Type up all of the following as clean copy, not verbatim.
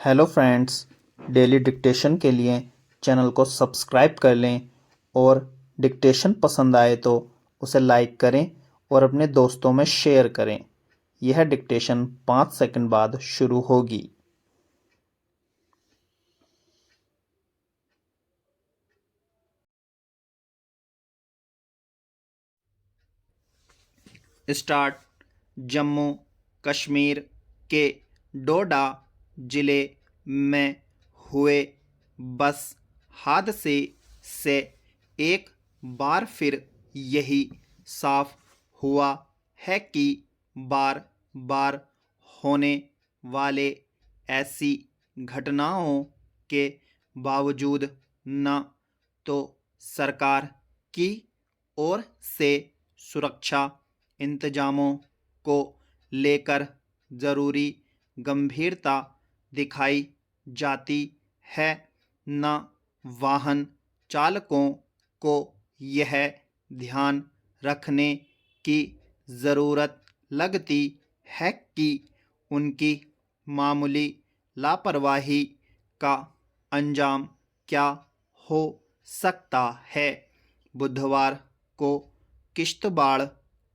Hello friends, daily dictation के लिए channel को सब्सक्राइब कर लें और डिक्टेशन पसंद आए तो उसे लाइक करें और अपने दोस्तों में शेयर करें। यह डिक्टेशन 5 सेकंड बाद शुरू होगी। स्टार्ट। जम्मू कश्मीर के डोडा ज़िले में हुए बस हादसे से एक बार फिर यही साफ हुआ है कि बार बार होने वाले ऐसी घटनाओं के बावजूद न तो सरकार की ओर से सुरक्षा इंतजामों को लेकर ज़रूरी गंभीरता दिखाई जाती है, न वाहन चालकों को यह ध्यान रखने की ज़रूरत लगती है कि उनकी मामूली लापरवाही का अंजाम क्या हो सकता है। बुधवार को किश्तवाड़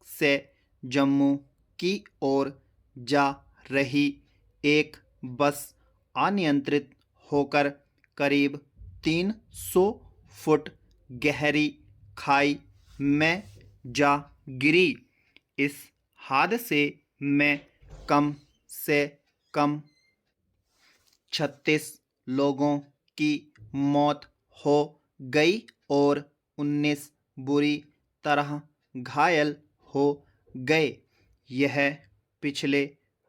से जम्मू की ओर जा रही एक बस अनियंत्रित होकर करीब 300 फुट गहरी खाई में जा गिरी। इस हादसे में कम से कम 36 लोगों की मौत हो गई और 19 बुरी तरह घायल हो गए। यह पिछले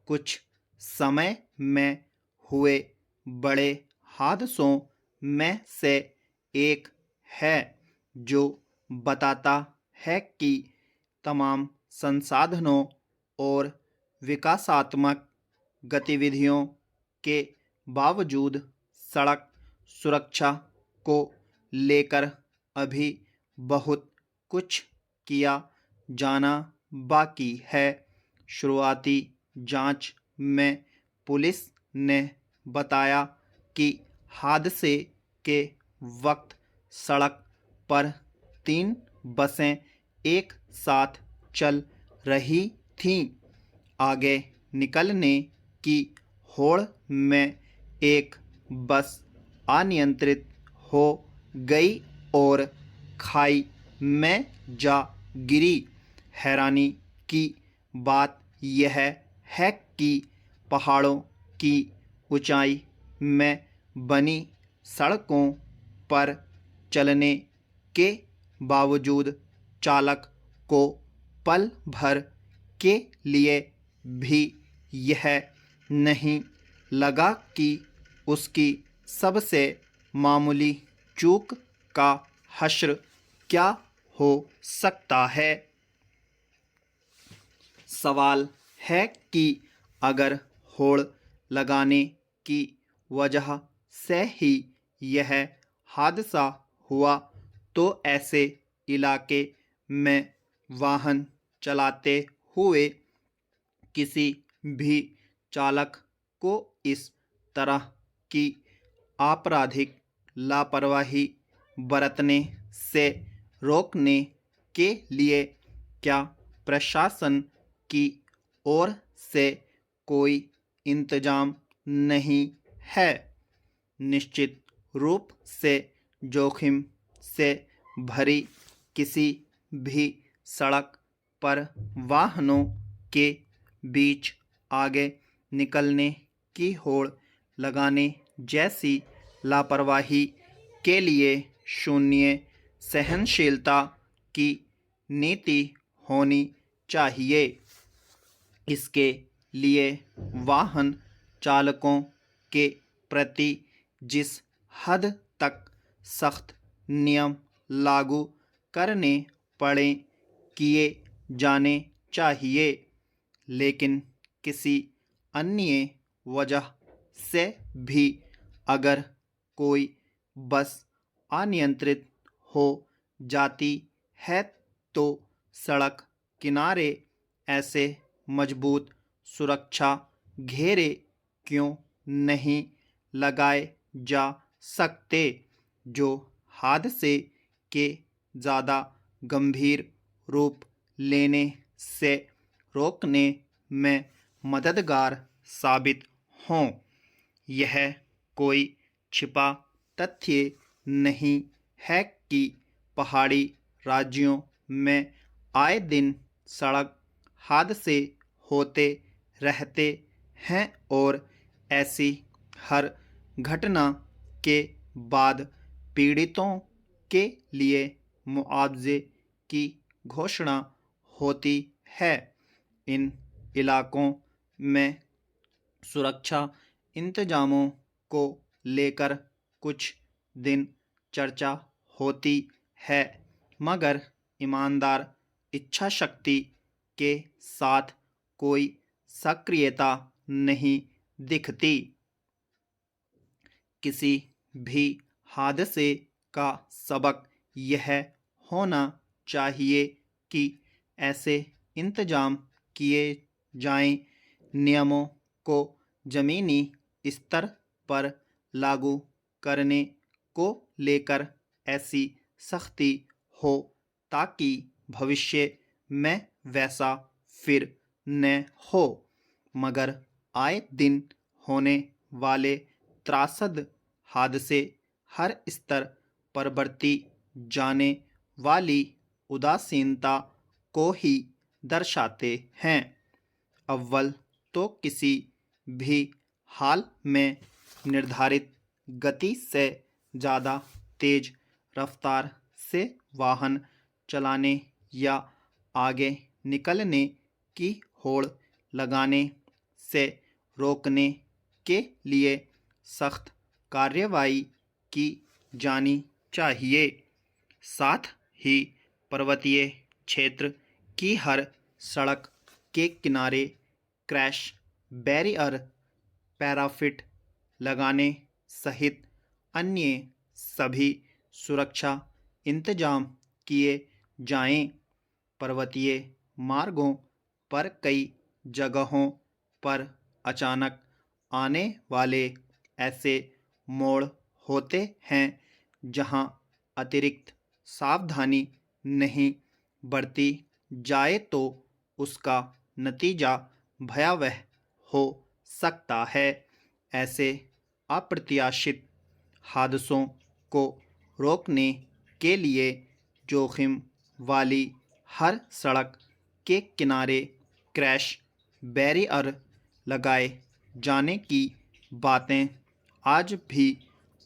कुछ समय में हुए बड़े हादसों में से एक है, जो बताता है कि तमाम संसाधनों और विकासात्मक गतिविधियों के बावजूद सड़क सुरक्षा को लेकर अभी बहुत कुछ किया जाना बाकी है। शुरुआती जांच में पुलिस ने बताया कि हादसे के वक्त सड़क पर 3 बसें एक साथ चल रही थीं। आगे निकलने की होड़ में एक बस अनियंत्रित हो गई और खाई में जा गिरी। हैरानी की बात यह है कि पहाड़ों की ऊंचाई में बनी सड़कों पर चलने के बावजूद चालक को पल भर के लिए भी यह नहीं लगा कि उसकी सबसे मामूली चूक का हश्र क्या हो सकता है। सवाल है कि अगर होड़ लगाने की वजह से ही यह हादसा हुआ तो ऐसे इलाके में वाहन चलाते हुए किसी भी चालक को इस तरह की आपराधिक लापरवाही बरतने से रोकने के लिए क्या प्रशासन की ओर से कोई इंतजाम नहीं है। निश्चित रूप से जोखिम से भरी किसी भी सड़क पर वाहनों के बीच आगे निकलने की होड़ लगाने जैसी लापरवाही के लिए शून्य सहनशीलता की नीति होनी चाहिए। इसके लिए वाहन चालकों के प्रति जिस हद तक सख्त नियम लागू करने पड़े किए जाने चाहिए, लेकिन किसी अन्य वजह से भी अगर कोई बस अनियंत्रित हो जाती है तो सड़क किनारे ऐसे मजबूत सुरक्षा घेरे क्यों नहीं लगाए जा सकते, जो हादसे के ज़्यादा गंभीर रूप लेने से रोकने में मददगार साबित हों। यह कोई छिपा तथ्य नहीं है कि पहाड़ी राज्यों में आए दिन सड़क हादसे होते रहते हैं और ऐसी हर घटना के बाद पीड़ितों के लिए मुआवजे की घोषणा होती है। इन इलाकों में सुरक्षा इंतजामों को लेकर कुछ दिन चर्चा होती है, मगर ईमानदार इच्छा शक्ति के साथ कोई सक्रियता नहीं दिखती। किसी भी हादसे का सबक यह होना चाहिए कि ऐसे इंतजाम किए जाएं, नियमों को ज़मीनी स्तर पर लागू करने को लेकर ऐसी सख्ती हो ताकि भविष्य में वैसा फिर न हो। मगर आए दिन होने वाले त्रासद हादसे हर स्तर पर बढ़ती जाने वाली उदासीनता को ही दर्शाते हैं। अव्वल तो किसी भी हाल में निर्धारित गति से ज़्यादा तेज रफ्तार से वाहन चलाने या आगे निकलने की होड़ लगाने से रोकने के लिए सख्त कार्रवाई की जानी चाहिए। साथ ही पर्वतीय क्षेत्र की हर सड़क के किनारे क्रैश बैरियर पैराफिट लगाने सहित अन्य सभी सुरक्षा इंतजाम किए जाएं। पर्वतीय मार्गों पर कई जगहों पर अचानक आने वाले ऐसे मोड़ होते हैं जहां अतिरिक्त सावधानी नहीं बरती जाए तो उसका नतीजा भयावह हो सकता है। ऐसे अप्रत्याशित हादसों को रोकने के लिए जोखिम वाली हर सड़क के किनारे क्रैश बैरियर लगाए जाने की बातें आज भी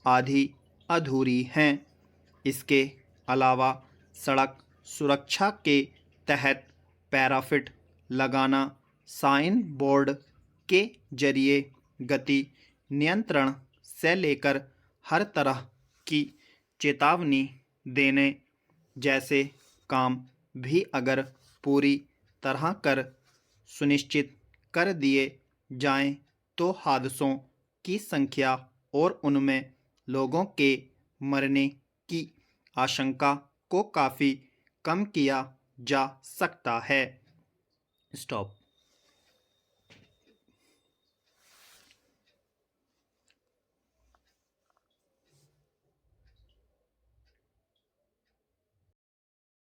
आधी अधूरी हैं। इसके अलावा सड़क सुरक्षा के तहत पैराफिट लगाना, साइन बोर्ड के जरिए गति नियंत्रण से लेकर हर तरह की चेतावनी देने जैसे काम भी अगर पूरी तरह कर सुनिश्चित कर दिए जाएं तो हादसों की संख्या और उनमें लोगों के मरने की आशंका को काफ़ी कम किया जा सकता है। स्टॉप।